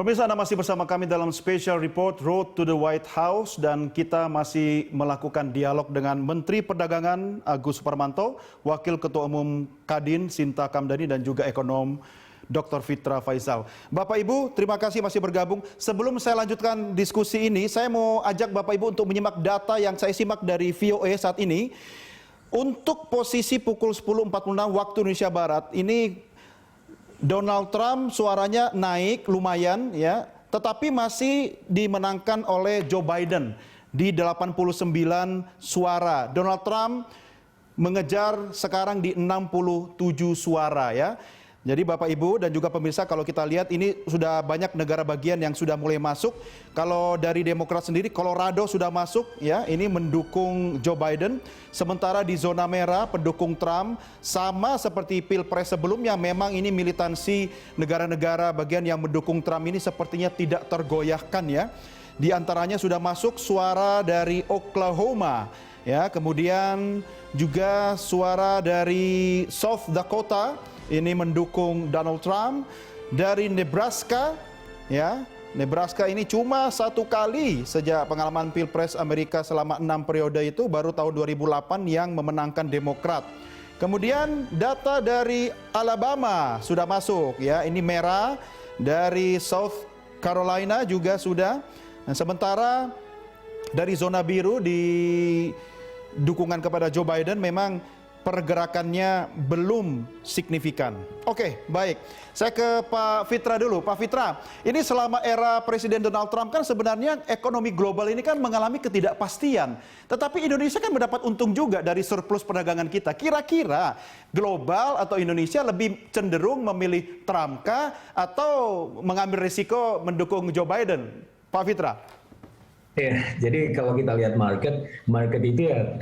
Pemirsa, Anda masih bersama kami dalam special report Road to the White House dan kita masih melakukan dialog dengan Menteri Perdagangan Agus Suparmanto, Wakil Ketua Umum Kadin Sinta Kamdani dan juga ekonom Dr. Fitra Faisal. Bapak Ibu, terima kasih masih bergabung. Sebelum saya lanjutkan diskusi ini, saya mau ajak Bapak Ibu untuk menyimak data yang saya simak dari VOA saat ini. Untuk posisi pukul 10.46 waktu Indonesia Barat, ini Donald Trump suaranya naik lumayan ya, tetapi masih dimenangkan oleh Joe Biden di 89 suara. Donald Trump mengejar sekarang di 67 suara ya. Jadi Bapak Ibu dan juga pemirsa, kalau kita lihat ini sudah banyak negara bagian yang sudah mulai masuk. Kalau dari Demokrat sendiri, Colorado sudah masuk ya, ini mendukung Joe Biden. Sementara di zona merah pendukung Trump, sama seperti Pilpres sebelumnya, memang ini militansi negara-negara bagian yang mendukung Trump ini sepertinya tidak tergoyahkan ya. Di antaranya sudah masuk suara dari Oklahoma ya, kemudian juga suara dari South Dakota. Ini mendukung Donald Trump. Dari Nebraska, ya, Nebraska ini cuma satu kali sejak pengalaman Pilpres Amerika selama 6 periode itu, baru tahun 2008 yang memenangkan Demokrat. Kemudian data dari Alabama sudah masuk, ya, ini merah. Dari South Carolina juga sudah. Nah, sementara dari zona biru di dukungan kepada Joe Biden memang pergerakannya belum signifikan. Oke, baik. Saya ke Pak Fitra dulu. Pak Fitra, ini selama era Presiden Donald Trump kan sebenarnya ekonomi global ini kan mengalami ketidakpastian. Tetapi Indonesia kan mendapat untung juga dari surplus perdagangan kita. Kira-kira global atau Indonesia lebih cenderung memilih Trump kah atau mengambil risiko mendukung Joe Biden? Pak Fitra. Ya, jadi kalau kita lihat market itu ya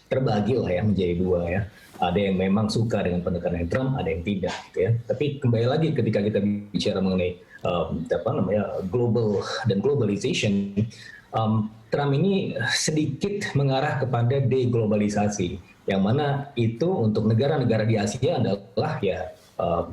terbagi lah ya menjadi dua ya. Ada yang memang suka dengan pendekatan Trump, ada yang tidak gitu ya. Tapi kembali lagi ketika kita bicara mengenai global dan globalization, Trump ini sedikit mengarah kepada deglobalisasi, yang mana itu untuk negara-negara di Asia adalah ya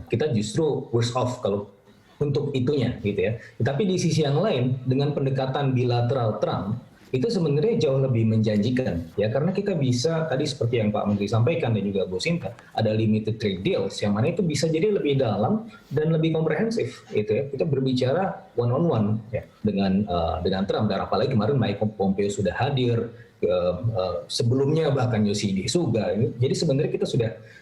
kita justru worse off kalau untuk itunya gitu ya. Tapi di sisi yang lain dengan pendekatan bilateral Trump itu sebenarnya jauh lebih menjanjikan ya, karena kita bisa tadi seperti yang Pak Menteri sampaikan dan juga Bu Sinta, ada limited trade deals yang mana itu bisa jadi lebih dalam dan lebih komprehensif gitu ya. Kita berbicara one on one ya dengan Trump, dan apalagi kemarin Mike Pompeo sudah hadir, sebelumnya bahkan Yoshihide Suga. Jadi sebenarnya kita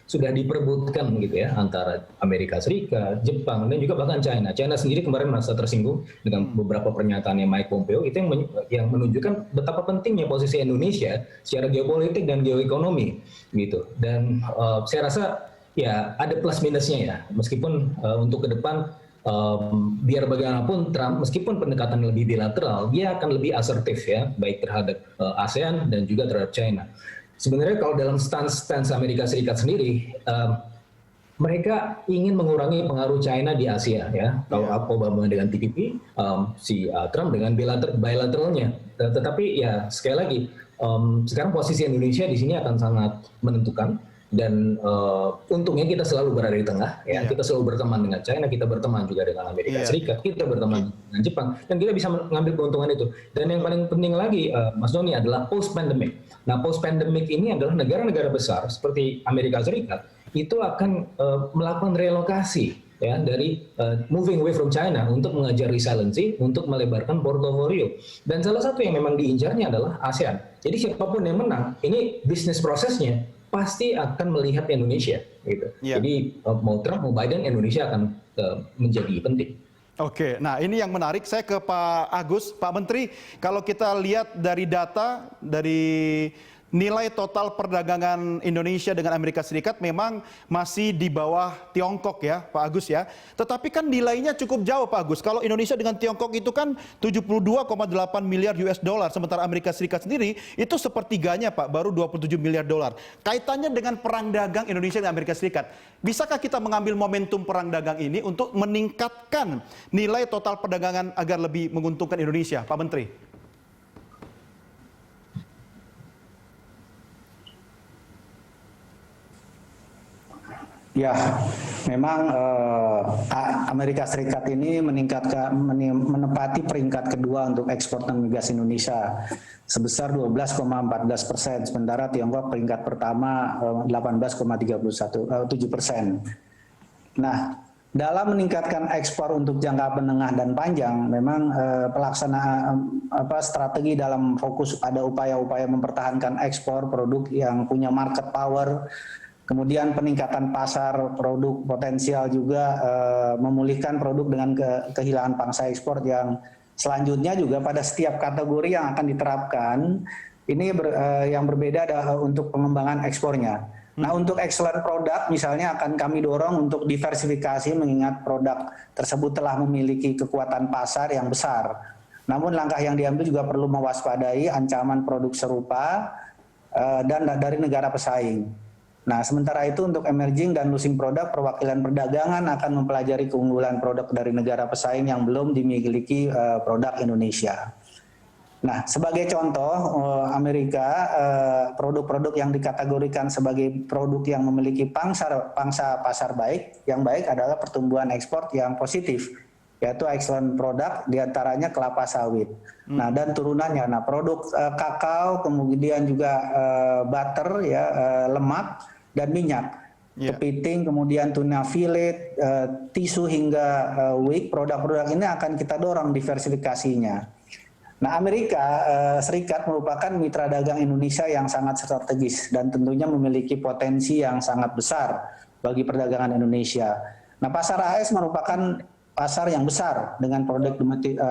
sudah diperebutkan gitu ya antara Amerika Serikat, Jepang, dan juga bahkan China. China sendiri kemarin merasa tersinggung dengan beberapa pernyataannya Mike Pompeo, itu yang menunjukkan betapa pentingnya posisi Indonesia secara geopolitik dan geoekonomi gitu. Dan saya rasa ya ada plus minusnya ya, meskipun untuk ke depan biar bagaimanapun Trump meskipun pendekatan lebih bilateral, dia akan lebih asertif ya, baik terhadap ASEAN dan juga terhadap China. Sebenarnya kalau dalam stance Amerika Serikat sendiri, mereka ingin mengurangi pengaruh China di Asia ya. Kalau Obama dengan TPP, si Trump dengan bilateralnya. Tetapi ya sekali lagi, sekarang posisi Indonesia di sini akan sangat menentukan. Dan untungnya kita selalu berada di tengah ya. Kita selalu berteman dengan China, kita berteman juga dengan Amerika Serikat, kita berteman dengan Jepang, dan kita bisa mengambil keuntungan itu. Dan yang paling penting lagi Mas Doni adalah post pandemic. Nah, post pandemic ini adalah negara-negara besar seperti Amerika Serikat itu akan melakukan relokasi ya, dari moving away from China untuk mengajar resiliency, untuk melebarkan portofolio. Dan salah satu yang memang diincarnya adalah ASEAN. Jadi siapapun yang menang, ini bisnis prosesnya pasti akan melihat Indonesia gitu. Jadi mau Trump mau Biden, Indonesia akan menjadi penting. Oke, nah ini yang menarik. Saya ke Pak Agus. Pak Menteri, kalau kita lihat dari data dari nilai total perdagangan Indonesia dengan Amerika Serikat memang masih di bawah Tiongkok ya Pak Agus ya. Tetapi kan nilainya cukup jauh Pak Agus. Kalau Indonesia dengan Tiongkok itu kan 72,8 miliar US dollar. Sementara Amerika Serikat sendiri itu sepertiganya Pak, baru 27 miliar dolar. Kaitannya dengan perang dagang Indonesia dengan Amerika Serikat. Bisakah kita mengambil momentum perang dagang ini untuk meningkatkan nilai total perdagangan agar lebih menguntungkan Indonesia Pak Menteri? Ya, memang Amerika Serikat ini menempati peringkat kedua untuk ekspor non migas Indonesia sebesar 12,14%, sementara Tiongkok peringkat pertama 18,7%. Nah, dalam meningkatkan ekspor untuk jangka menengah dan panjang, memang pelaksanaan strategi dalam fokus pada upaya-upaya mempertahankan ekspor produk yang punya market power. Kemudian peningkatan pasar produk potensial juga memulihkan produk dengan kehilangan pangsa ekspor yang selanjutnya juga pada setiap kategori yang akan diterapkan ini yang berbeda untuk pengembangan ekspornya. Nah, untuk excellent product misalnya akan kami dorong untuk diversifikasi mengingat produk tersebut telah memiliki kekuatan pasar yang besar. Namun langkah yang diambil juga perlu mewaspadai ancaman produk serupa dan dari negara pesaing. Nah, sementara itu untuk emerging dan losing product, perwakilan perdagangan akan mempelajari keunggulan produk dari negara pesaing yang belum dimiliki produk Indonesia. Nah, sebagai contoh, Amerika, produk-produk yang dikategorikan sebagai produk yang memiliki pangsa pasar yang baik adalah pertumbuhan ekspor yang positif, yaitu excellent product, diantaranya kelapa sawit. Nah, dan turunannya, produk kakao, kemudian juga butter, ya, lemak, dan minyak, kepiting, kemudian tuna fillet, tisu hingga wheat, produk-produk ini akan kita dorong diversifikasinya. Nah, Amerika Serikat merupakan mitra dagang Indonesia yang sangat strategis dan tentunya memiliki potensi yang sangat besar bagi perdagangan Indonesia. Nah, pasar AS merupakan pasar yang besar dengan produk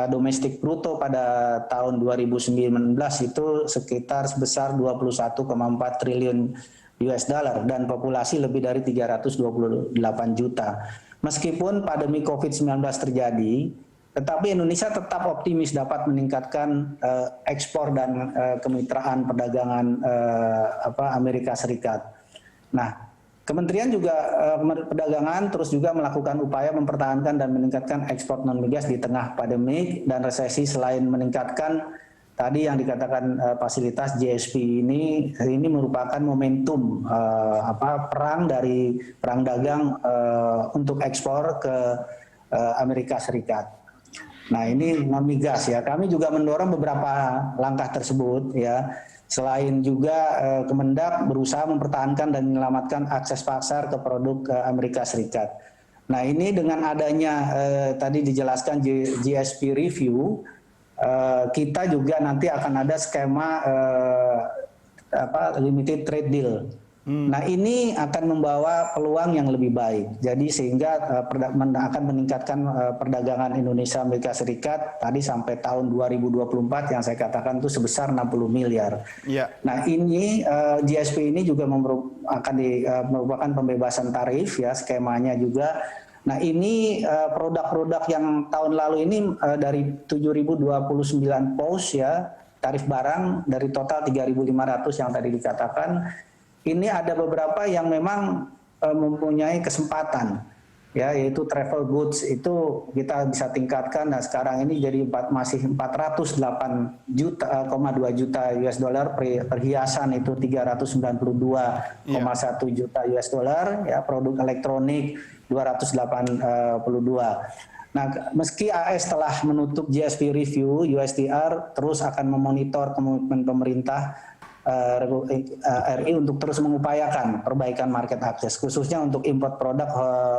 domestik bruto pada tahun 2019 itu sekitar sebesar 21,4 triliun US dollar dan populasi lebih dari 328 juta. Meskipun pandemi COVID-19 terjadi, tetapi Indonesia tetap optimis dapat meningkatkan ekspor dan kemitraan perdagangan Amerika Serikat. Nah, Kementerian juga Perdagangan terus juga melakukan upaya mempertahankan dan meningkatkan ekspor non migas di tengah pandemi dan resesi selain meningkatkan tadi yang dikatakan fasilitas GSP ini merupakan momentum perang dagang untuk ekspor ke Amerika Serikat. Nah, ini non migas ya. Kami juga mendorong beberapa langkah tersebut ya. Selain juga Kemendak berusaha mempertahankan dan menyelamatkan akses pasar ke produk Amerika Serikat. Nah, ini dengan adanya tadi dijelaskan GSP review, kita juga nanti akan ada skema limited trade deal. Nah, ini akan membawa peluang yang lebih baik. Jadi sehingga akan meningkatkan perdagangan Indonesia Amerika Serikat tadi sampai tahun 2024 yang saya katakan itu sebesar 60 miliar. Yeah. Nah, ini GSP ini juga merupakan pembebasan tarif ya, skemanya juga. Nah, ini produk-produk yang tahun lalu ini dari 7.029 POS ya, tarif barang dari total 3.500 yang tadi dikatakan. Ini ada beberapa yang memang mempunyai kesempatan, ya, yaitu travel goods itu kita bisa tingkatkan. Nah, sekarang ini jadi masih 408,2 juta US dollar, perhiasan itu 392,1 juta US dollar, ya, produk elektronik 282. Nah, meski AS telah menutup GSP review, USTR terus akan memonitor komitmen pemerintah RI untuk terus mengupayakan perbaikan market access, khususnya untuk import produk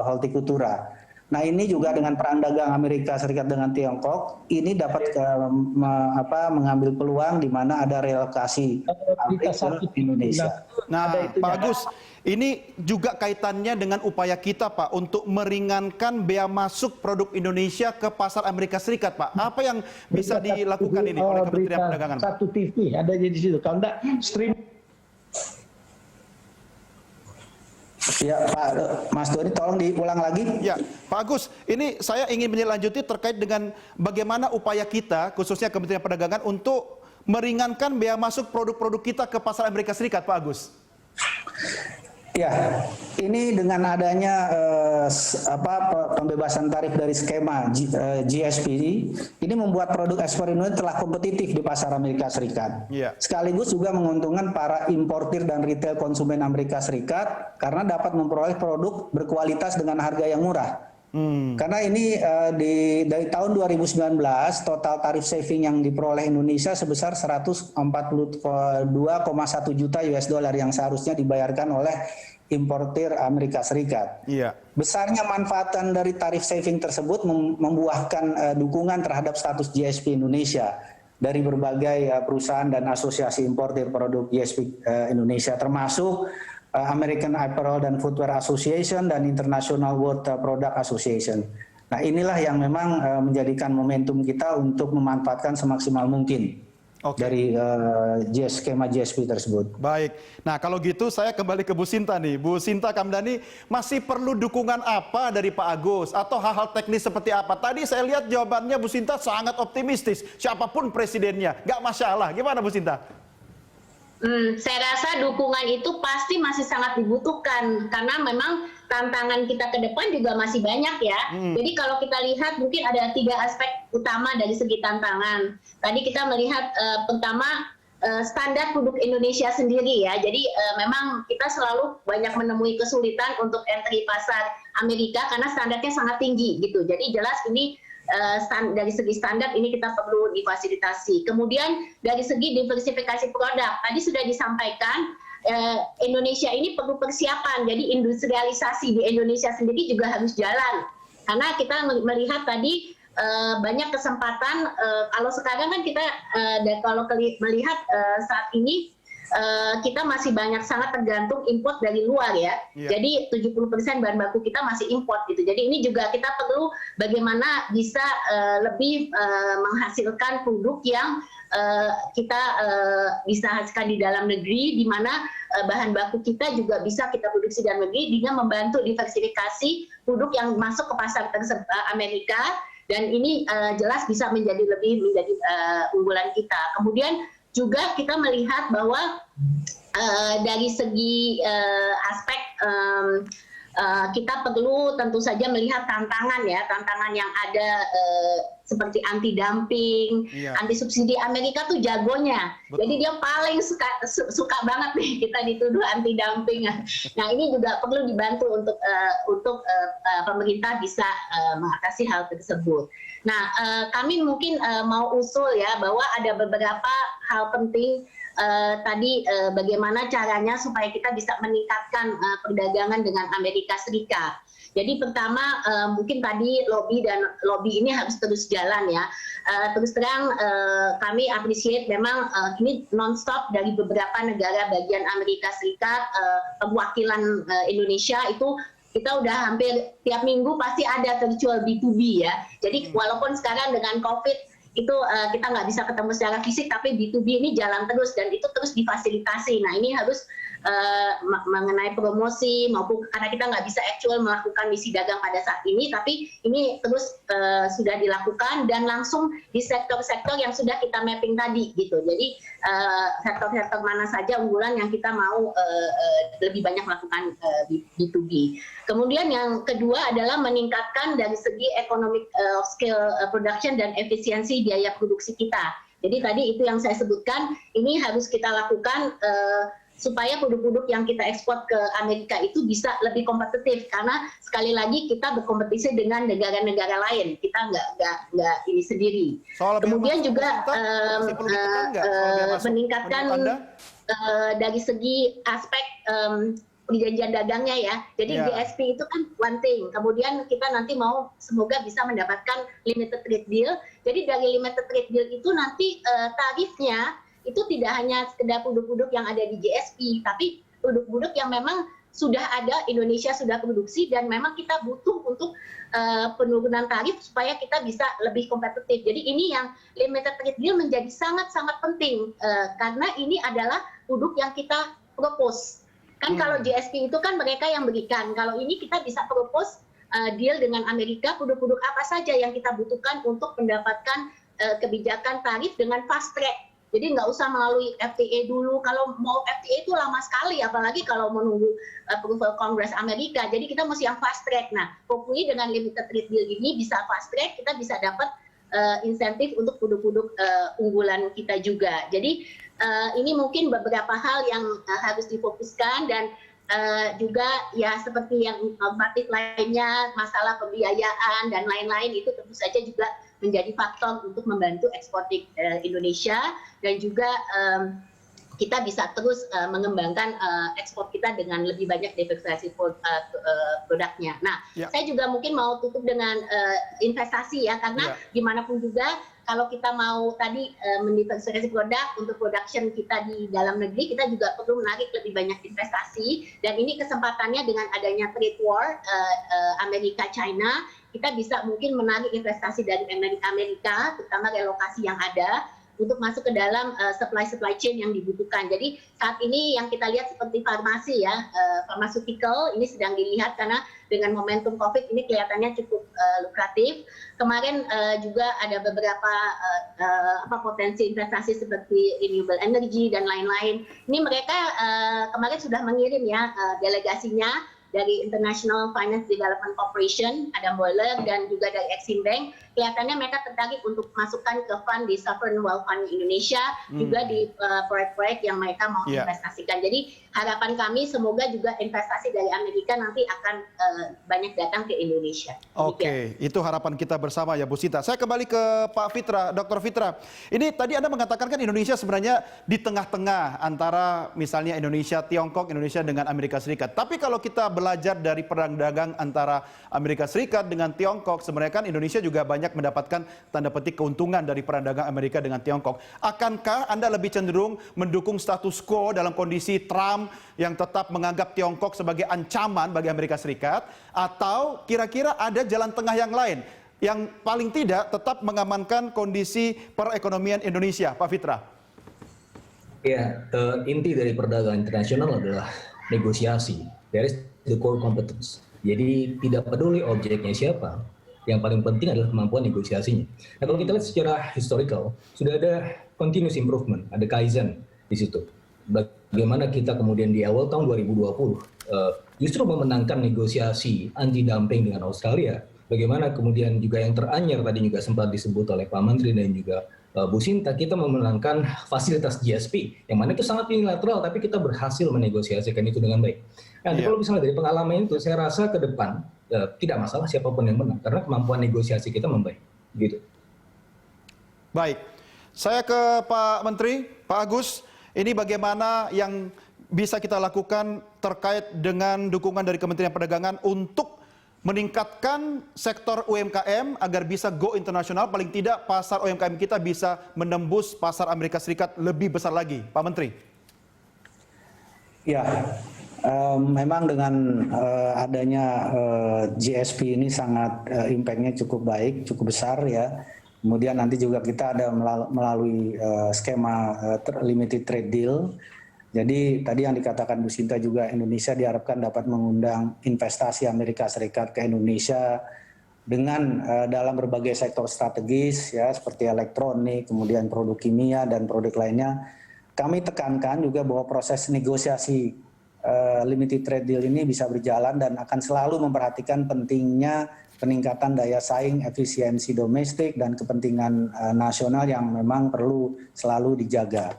hortikultura. Nah, ini juga dengan perang dagang Amerika Serikat dengan Tiongkok, ini dapat mengambil peluang di mana ada relokasi ke Indonesia. Nah, Pak Agus, ini juga kaitannya dengan upaya kita, Pak, untuk meringankan bea masuk produk Indonesia ke pasar Amerika Serikat, Pak. Apa yang bisa dilakukan ini oleh Kementerian Perdagangan? Satu TV ada di situ. Kalau enggak stream. Ya, Pak Mas Doni, tolong diulang lagi. Ya, Pak Agus, ini saya ingin menyelanjuti terkait dengan bagaimana upaya kita, khususnya Kementerian Perdagangan, untuk meringankan bea masuk produk-produk kita ke pasar Amerika Serikat, Pak Agus. Ya, ini dengan adanya pembebasan tarif dari skema GSP ini membuat produk ekspor Indonesia telah kompetitif di pasar Amerika Serikat. Iya. Sekaligus juga menguntungkan para importir dan retail konsumen Amerika Serikat karena dapat memperoleh produk berkualitas dengan harga yang murah. Karena ini dari tahun 2019 total tarif saving yang diperoleh Indonesia sebesar 142,1 juta US dollar yang seharusnya dibayarkan oleh importir Amerika Serikat. Iya. Besarnya manfaatan dari tarif saving tersebut membuahkan dukungan terhadap status GSP Indonesia dari berbagai perusahaan dan asosiasi importir produk GSP Indonesia, termasuk American Apparel and Footwear Association dan International World Product Association. Nah, inilah yang memang menjadikan momentum kita untuk memanfaatkan semaksimal mungkin dari skema GSP tersebut. Baik. Nah, kalau gitu saya kembali ke Bu Sinta nih. Bu Sinta Kamdani, masih perlu dukungan apa dari Pak Agus atau hal-hal teknis seperti apa? Tadi saya lihat jawabannya Bu Sinta sangat optimistis. Siapapun presidennya, nggak masalah. Gimana Bu Sinta? Saya rasa dukungan itu pasti masih sangat dibutuhkan karena memang tantangan kita ke depan juga masih banyak ya. Jadi kalau kita lihat mungkin ada 3 aspek utama dari segi tantangan. Tadi kita melihat pertama standar produk Indonesia sendiri ya. Jadi memang kita selalu banyak menemui kesulitan untuk entry pasar Amerika karena standarnya sangat tinggi gitu. Jadi jelas ini dari segi standar ini kita perlu difasilitasi. Kemudian dari segi diversifikasi produk, tadi sudah disampaikan Indonesia ini perlu persiapan. Jadi industrialisasi di Indonesia sendiri juga harus jalan. Karena kita melihat tadi banyak kesempatan. Kalau sekarang kan kita kalau melihat saat ini kita masih banyak sangat tergantung import dari luar ya. Jadi 70% bahan baku kita masih import gitu. Jadi ini juga kita perlu bagaimana bisa lebih menghasilkan produk yang kita bisa hasilkan di dalam negeri, di mana bahan baku kita juga bisa kita produksi dalam negeri dengan membantu diversifikasi produk yang masuk ke pasar Amerika. Dan ini jelas bisa menjadi unggulan kita. Kemudian juga kita melihat bahwa dari segi aspek kita perlu tentu saja melihat tantangan yang ada seperti anti dumping, anti subsidi. Amerika tuh jagonya. Betul. Jadi dia paling suka banget nih kita dituduh anti dumping. Nah, ini juga perlu dibantu untuk pemerintah bisa mengatasi hal tersebut. Nah, kami mungkin mau usul ya bahwa ada beberapa hal penting tadi bagaimana caranya supaya kita bisa meningkatkan perdagangan dengan Amerika Serikat. Jadi pertama mungkin tadi lobby ini harus terus jalan ya. Terus terang kami appreciate memang ini non-stop dari beberapa negara bagian Amerika Serikat, perwakilan Indonesia itu kita udah hampir tiap minggu pasti ada virtual B2B ya. Jadi walaupun sekarang dengan COVID itu kita nggak bisa ketemu secara fisik, tapi B2B ini jalan terus dan itu terus difasilitasi. Nah, ini harus mengenai promosi maupun karena kita nggak bisa actual melakukan misi dagang pada saat ini, tapi ini terus sudah dilakukan dan langsung di sektor-sektor yang sudah kita mapping tadi gitu. Jadi sektor-sektor mana saja unggulan yang kita mau lebih banyak melakukan B2B. Kemudian yang kedua adalah meningkatkan dari segi economic scale production dan efisiensi biaya produksi kita. Jadi tadi itu yang saya sebutkan, ini harus kita lakukan supaya produk-produk yang kita ekspor ke Amerika itu bisa lebih kompetitif karena sekali lagi kita berkompetisi dengan negara-negara lain, kita nggak ini sendiri. Kemudian juga meningkatkan dari segi aspek perjanjian dagangnya ya. Jadi GSP itu kan one thing. Kemudian kita nanti mau semoga bisa mendapatkan limited trade deal. Jadi dari limited trade deal itu nanti tarifnya itu tidak hanya sekedar produk-produk yang ada di GSP, tapi produk-produk yang memang sudah ada, Indonesia sudah produksi, dan memang kita butuh untuk penurunan tarif supaya kita bisa lebih kompetitif. Jadi ini yang limited trade deal menjadi sangat-sangat penting, karena ini adalah produk yang kita propose. Kan kalau GSP itu kan mereka yang berikan, kalau ini kita bisa propose deal dengan Amerika, produk-produk apa saja yang kita butuhkan untuk mendapatkan kebijakan tarif dengan fast track. Jadi nggak usah melalui FTA dulu. Kalau mau FTA itu lama sekali, apalagi kalau menunggu approval Kongres Amerika. Jadi kita mesti yang fast track. Nah, hopefully dengan limited trade deal ini bisa fast track, kita bisa dapat insentif untuk produk-produk unggulan kita juga. Jadi ini mungkin beberapa hal yang harus difokuskan dan juga ya seperti yang batik lainnya, masalah pembiayaan dan lain-lain itu tentu saja juga menjadi faktor untuk membantu ekspor di Indonesia dan juga kita bisa terus mengembangkan ekspor kita dengan lebih banyak diversifikasi produknya. Nah, saya juga mungkin mau tutup dengan investasi ya, karena gimana pun juga kalau kita mau tadi mendiversifikasi produk untuk production kita di dalam negeri, kita juga perlu menarik lebih banyak investasi. Dan ini kesempatannya dengan adanya trade war Amerika-China, kita bisa mungkin menarik investasi dari Amerika, terutama relokasi yang ada, untuk masuk ke dalam supply chain yang dibutuhkan. Jadi saat ini yang kita lihat seperti farmasi ya, pharmaceutical ini sedang dilihat karena dengan momentum COVID ini kelihatannya cukup lukratif. Kemarin juga ada beberapa potensi investasi seperti renewable energy dan lain-lain. Ini mereka kemarin sudah mengirim ya delegasinya dari International Finance Development Corporation, Adam Boiler, dan juga dari Exim Bank. Kelihatannya mereka tertarik untuk masukkan ke fund di Sovereign Wealth Fund Indonesia, juga di proyek-proyek yang mereka mau investasikan. Jadi harapan kami semoga juga investasi dari Amerika nanti akan banyak datang ke Indonesia. Oke, itu harapan kita bersama ya Bu Sinta. Saya kembali ke Pak Fitra, Dr. Fitra. Ini tadi Anda mengatakan kan Indonesia sebenarnya di tengah-tengah antara misalnya Indonesia, Tiongkok, Indonesia dengan Amerika Serikat. Tapi kalau kita belajar dari perang dagang antara Amerika Serikat dengan Tiongkok, sebenarnya kan Indonesia juga banyak mendapatkan tanda petik keuntungan dari perang dagang Amerika dengan Tiongkok. Akankah Anda lebih cenderung mendukung status quo dalam kondisi Trump yang tetap menganggap Tiongkok sebagai ancaman bagi Amerika Serikat, atau kira-kira ada jalan tengah yang lain yang paling tidak tetap mengamankan kondisi perekonomian Indonesia, Pak Fitra? Ya, inti dari perdagangan internasional adalah negosiasi. There is the core competence. Jadi tidak peduli objeknya siapa, yang paling penting adalah kemampuan negosiasinya. Nah, kalau kita lihat secara historical, sudah ada continuous improvement, ada kaizen di situ. Bagaimana kita kemudian di awal tahun 2020 justru memenangkan negosiasi anti-dumping dengan Australia. Bagaimana kemudian juga yang teranyar tadi juga sempat disebut oleh Pak Menteri dan juga Bu Sinta, kita memenangkan fasilitas GSP, yang mana itu sangat unilateral, tapi kita berhasil menegosiasikan itu dengan baik. Nah, kalau misalnya dari pengalaman itu, saya rasa ke depan tidak masalah siapapun yang menang, karena kemampuan negosiasi kita membaik. Gitu. Baik, saya ke Pak Menteri, Pak Agus, ini bagaimana yang bisa kita lakukan terkait dengan dukungan dari Kementerian Perdagangan untuk meningkatkan sektor UMKM agar bisa go internasional, paling tidak pasar UMKM kita bisa menembus pasar Amerika Serikat lebih besar lagi, Pak Menteri. Ya, memang dengan adanya GSP ini sangat impact-nya cukup baik, cukup besar ya. Kemudian nanti juga kita ada melalui skema limited trade deal. Jadi tadi yang dikatakan Bu Sinta juga, Indonesia diharapkan dapat mengundang investasi Amerika Serikat ke Indonesia dengan dalam berbagai sektor strategis ya, seperti elektronik, kemudian produk kimia dan produk lainnya. Kami tekankan juga bahwa proses negosiasi limited trade deal ini bisa berjalan dan akan selalu memperhatikan pentingnya peningkatan daya saing, efisiensi domestik dan kepentingan nasional yang memang perlu selalu dijaga.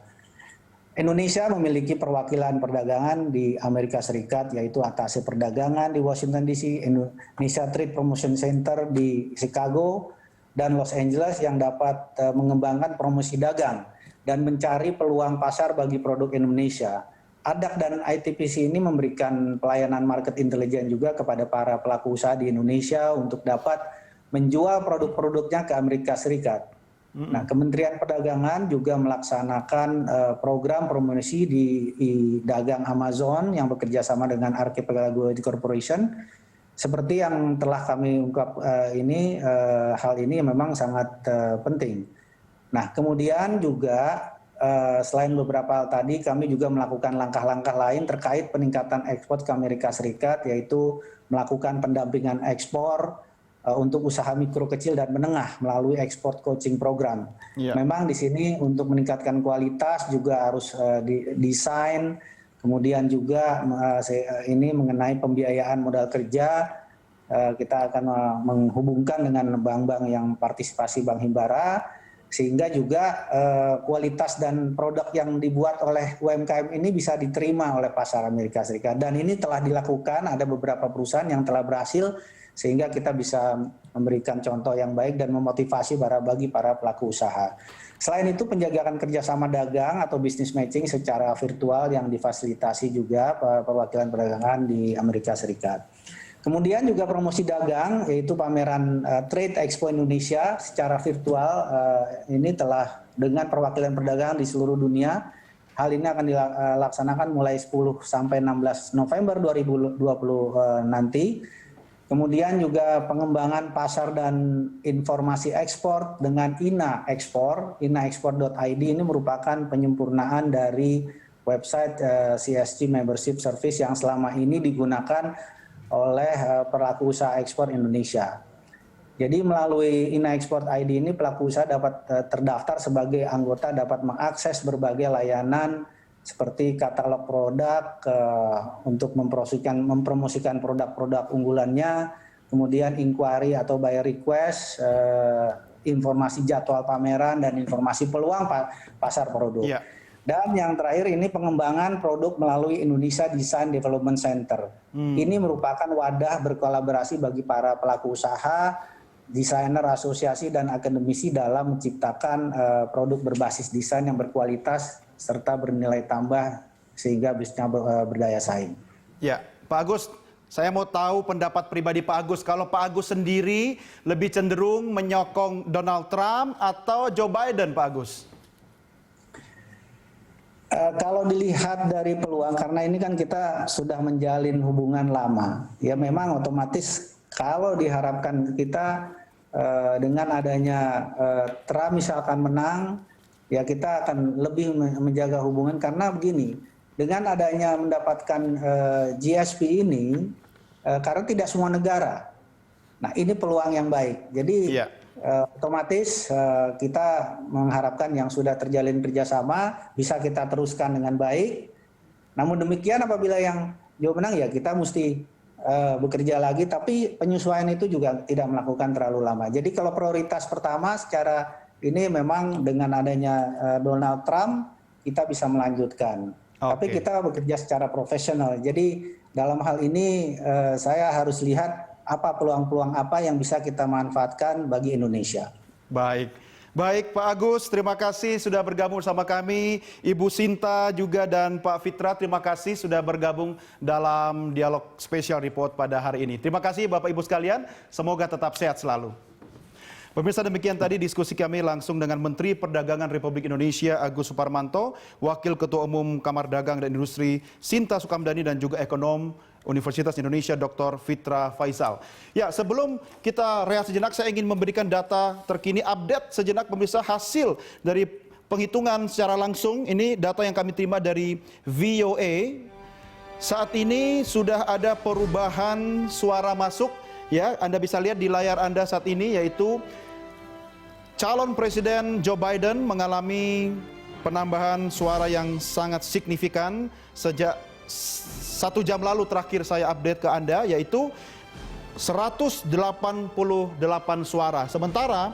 Indonesia memiliki perwakilan perdagangan di Amerika Serikat, yaitu Atase Perdagangan di Washington DC, Indonesia Trade Promotion Center di Chicago, dan Los Angeles yang dapat mengembangkan promosi dagang dan mencari peluang pasar bagi produk Indonesia. ADAC dan ITPC ini memberikan pelayanan market intelligence juga kepada para pelaku usaha di Indonesia untuk dapat menjual produk-produknya ke Amerika Serikat. Nah, Kementerian Perdagangan juga melaksanakan program promosi di dagang Amazon yang bekerja sama dengan Archipelago Corporation. Seperti yang telah kami ungkap ini, hal ini memang sangat penting. Nah, kemudian juga selain beberapa hal tadi, kami juga melakukan langkah-langkah lain terkait peningkatan ekspor ke Amerika Serikat, yaitu melakukan pendampingan ekspor, untuk usaha mikro kecil dan menengah melalui export coaching program. Iya. Memang di sini untuk meningkatkan kualitas juga harus desain, kemudian juga ini mengenai pembiayaan modal kerja, kita akan menghubungkan dengan bank-bank yang partisipasi Bank Himbara, sehingga juga kualitas dan produk yang dibuat oleh UMKM ini bisa diterima oleh pasar Amerika Serikat. Dan ini telah dilakukan, ada beberapa perusahaan yang telah berhasil, sehingga kita bisa memberikan contoh yang baik dan memotivasi bagi para pelaku usaha. Selain itu, penjagaan kerjasama dagang atau business matching secara virtual yang difasilitasi juga perwakilan perdagangan di Amerika Serikat. Kemudian juga promosi dagang, yaitu pameran Trade Expo Indonesia secara virtual, ini telah dengan perwakilan perdagangan di seluruh dunia. Hal ini akan dilaksanakan mulai 10 sampai 16 November 2020 nanti. Kemudian juga pengembangan pasar dan informasi ekspor dengan INA Ekspor, inaekspor.id ini merupakan penyempurnaan dari website CSG Membership Service yang selama ini digunakan oleh pelaku usaha ekspor Indonesia. Jadi melalui inaekspor.id ini pelaku usaha dapat terdaftar sebagai anggota, dapat mengakses berbagai layanan seperti katalog produk untuk mempromosikan produk-produk unggulannya, kemudian inquiry atau buyer request, informasi jadwal pameran, dan informasi peluang pasar produk. Yeah. Dan yang terakhir ini pengembangan produk melalui Indonesia Design Development Center. Ini merupakan wadah berkolaborasi bagi para pelaku usaha, desainer, asosiasi, dan akademisi dalam menciptakan produk berbasis desain yang berkualitas serta bernilai tambah sehingga bisnisnya berdaya saing. Ya, Pak Agus, saya mau tahu pendapat pribadi Pak Agus. Kalau Pak Agus sendiri lebih cenderung menyokong Donald Trump atau Joe Biden, Pak Agus? Kalau dilihat dari peluang, karena ini kan kita sudah menjalin hubungan lama, ya memang otomatis kalau diharapkan kita dengan adanya Trump misalkan menang, ya kita akan lebih menjaga hubungan, karena begini, dengan adanya mendapatkan GSP ini, karena tidak semua negara, nah ini peluang yang baik. Jadi otomatis kita mengharapkan yang sudah terjalin kerjasama bisa kita teruskan dengan baik. Namun demikian apabila yang Joe menang, ya kita mesti bekerja lagi, tapi penyesuaian itu juga tidak melakukan terlalu lama. Jadi kalau prioritas pertama secara ini memang dengan adanya Donald Trump kita bisa melanjutkan. Tapi kita bekerja secara profesional. Jadi dalam hal ini saya harus lihat apa peluang-peluang apa yang bisa kita manfaatkan bagi Indonesia. Baik Pak Agus, terima kasih sudah bergabung bersama kami. Ibu Sinta juga dan Pak Fitra, terima kasih sudah bergabung dalam dialog special report pada hari ini. Terima kasih Bapak Ibu sekalian, semoga tetap sehat selalu. Pemirsa, demikian tadi diskusi kami langsung dengan Menteri Perdagangan Republik Indonesia Agus Suparmanto, Wakil Ketua Umum Kamar Dagang dan Industri Sinta Sukamdhani, dan juga Ekonom Universitas Indonesia Dr. Fitra Faisal. Ya, sebelum kita rehat sejenak, saya ingin memberikan data terkini, update sejenak pemirsa hasil dari penghitungan secara langsung. Ini data yang kami terima dari VOA. Saat ini sudah ada perubahan suara masuk. Ya, Anda bisa lihat di layar Anda saat ini, yaitu calon Presiden Joe Biden mengalami penambahan suara yang sangat signifikan sejak 1 jam lalu terakhir saya update ke Anda, yaitu 188 suara. Sementara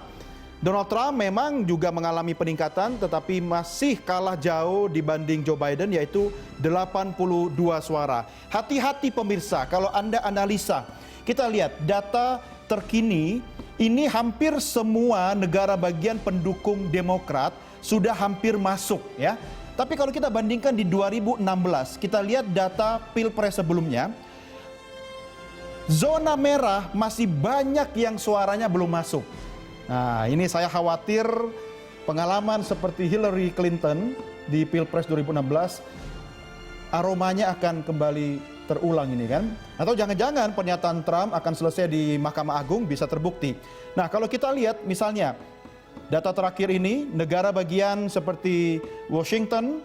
Donald Trump memang juga mengalami peningkatan, tetapi masih kalah jauh dibanding Joe Biden, yaitu 82 suara. Hati-hati pemirsa, kalau Anda analisa, kita lihat data terkini, ini hampir semua negara bagian pendukung Demokrat sudah hampir masuk, ya. Tapi kalau kita bandingkan di 2016, kita lihat data Pilpres sebelumnya, zona merah masih banyak yang suaranya belum masuk. Nah, ini saya khawatir pengalaman seperti Hillary Clinton di Pilpres 2016, aromanya akan kembali terulang ini kan. Atau jangan-jangan pernyataan Trump akan selesai di Mahkamah Agung bisa terbukti. Nah, kalau kita lihat misalnya data terakhir ini, negara bagian seperti Washington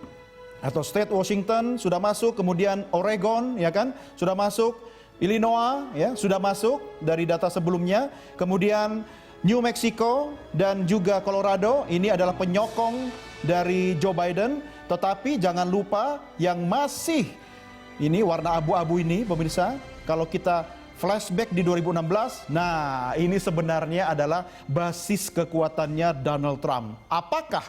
atau State Washington sudah masuk, kemudian Oregon ya kan sudah masuk, Illinois ya sudah masuk dari data sebelumnya. Kemudian New Mexico dan juga Colorado ini adalah penyokong dari Joe Biden. Tetapi jangan lupa yang masih ini warna abu-abu ini pemirsa, kalau kita flashback di 2016, nah ini sebenarnya adalah basis kekuatannya Donald Trump. Apakah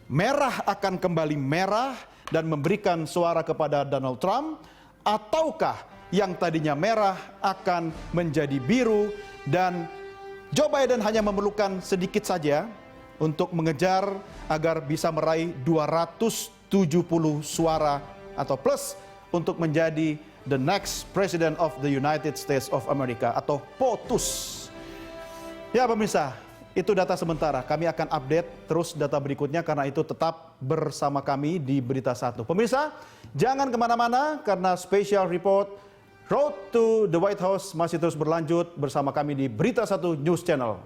merah akan kembali merah dan memberikan suara kepada Donald Trump, ataukah yang tadinya merah akan menjadi biru dan Joe Biden hanya memerlukan sedikit saja untuk mengejar agar bisa meraih 270 suara atau plus untuk menjadi the next President of the United States of America atau POTUS. Ya pemirsa, itu data sementara. Kami akan update terus data berikutnya karena itu tetap bersama kami di Berita Satu. Pemirsa, jangan kemana-mana karena special report Road to the White House masih terus berlanjut bersama kami di Berita Satu News Channel.